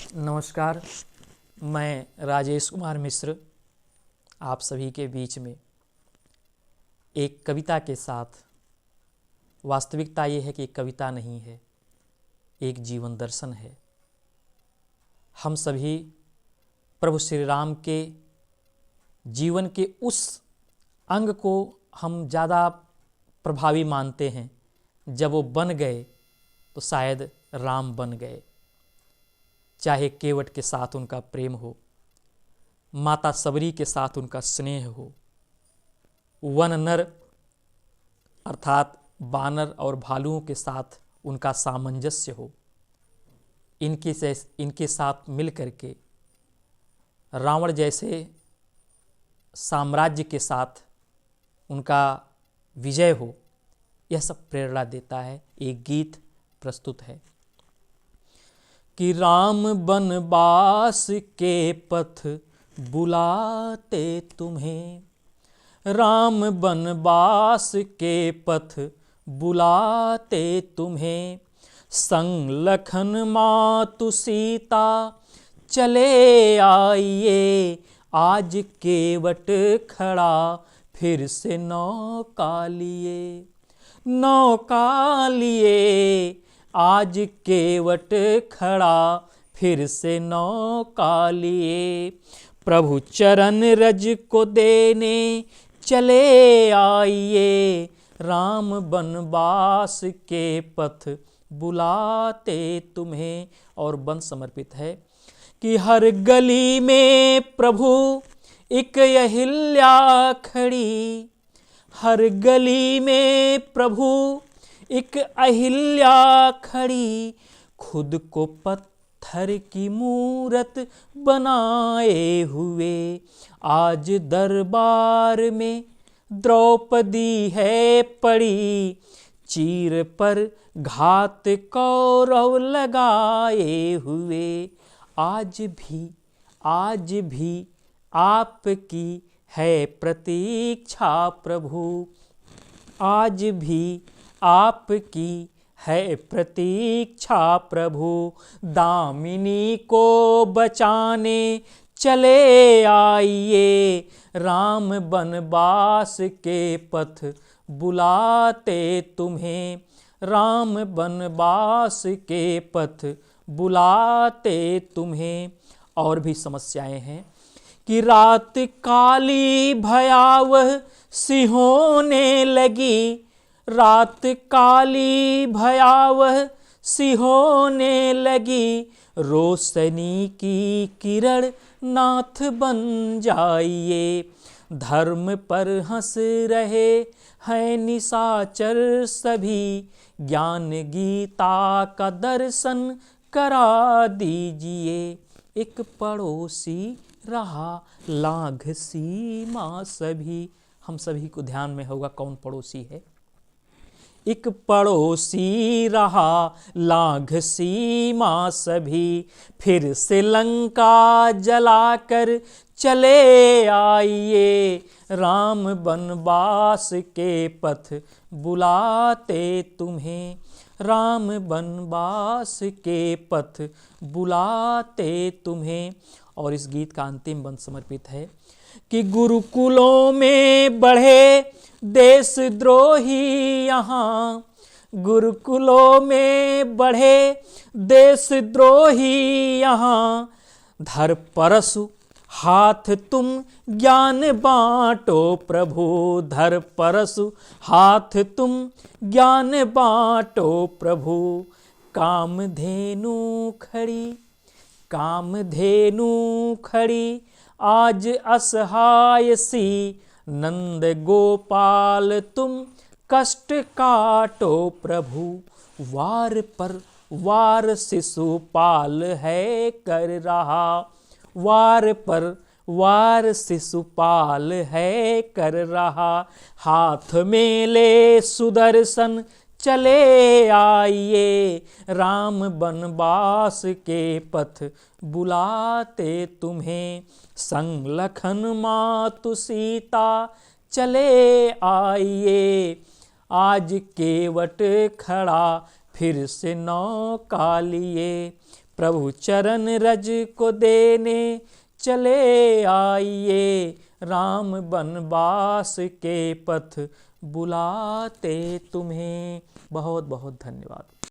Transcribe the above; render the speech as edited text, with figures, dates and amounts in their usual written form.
नमस्कार, मैं राजेश कुमार मिश्र आप सभी के बीच में एक कविता के साथ। वास्तविकता ये है कि एक कविता नहीं है, एक जीवन दर्शन है। हम सभी प्रभु श्री राम के जीवन के उस अंग को हम ज़्यादा प्रभावी मानते हैं। जब वो बन गए तो शायद राम बन गए। चाहे केवट के साथ उनका प्रेम हो, माता सबरी के साथ उनका स्नेह हो, वन नर अर्थात बानर और भालुओं के साथ उनका सामंजस्य हो, इनके साथ मिल करके रावण जैसे साम्राज्य के साथ उनका विजय हो, यह सब प्रेरणा देता है। एक गीत प्रस्तुत है कि राम बनवास के पथ बुलाते तुम्हें, राम बनवास के पथ बुलाते तुम्हें, संग लखन मातु सीता चले आइए, आज केवट खड़ा फिर से नौका लिए, नौका लिए, आज केवट खड़ा फिर से नौका लिए, प्रभु चरण रज को देने चले आइए, राम बनवास के पथ बुलाते तुम्हें। और बन समर्पित है कि हर गली में प्रभु एक अहिल्या खड़ी, हर गली में प्रभु एक अहिल्या खड़ी, खुद को पत्थर की मूरत बनाए हुए, आज दरबार में द्रौपदी है पड़ी, चीर पर घात कौरव लगाए हुए, आज भी आपकी है प्रतीक्षा प्रभु, आज भी आपकी है प्रतीक्षा प्रभु, दामिनी को बचाने चले आइए, राम बनवास के पथ बुलाते तुम्हें, राम बनवास के पथ बुलाते तुम्हें। और भी समस्याएं हैं कि रात काली भयावह सी होने लगी, रात काली भयावह सी होने लगी, रोशनी की किरण नाथ बन जाइए, धर्म पर हंस रहे हैं निशाचर सभी, ज्ञान गीता का दर्शन करा दीजिए, एक पड़ोसी रहा लाघ सीमा सभी। हम सभी को ध्यान में होगा कौन पड़ोसी है। एक पड़ोसी रहा लाघ सीमा सभी, फिर से लंका जलाकर चले आइए, राम बनवास के पथ बुलाते तुम्हें, राम बनवास के पथ बुलाते तुम्हें। और इस गीत का अंतिम बंद समर्पित है कि गुरुकुलों में बढ़े देशद्रोही यहाँ, गुरुकुलों में बढ़े देशद्रोही यहाँ, धर परसु हाथ तुम ज्ञान बांटो प्रभु, धर परसु हाथ तुम ज्ञान बांटो प्रभु, कामधेनु खड़ी, कामधेनु खड़ी आज असहाय सी, नंद गोपाल तुम कष्ट काटो प्रभु, वार पर वार शिशुपाल है कर रहा, वार पर वार शिशुपाल है कर रहा, हाथ में ले सुदर्शन चले आइए, राम बनवास के पथ बुलाते तुम्हें, संग लखन मातु सीता चले आइए, आज केवट खड़ा फिर से नौका लिए, प्रभु चरण रज को देने चले आइए, राम बनवास के पथ बुलाते तुम्हें। बहुत बहुत धन्यवाद।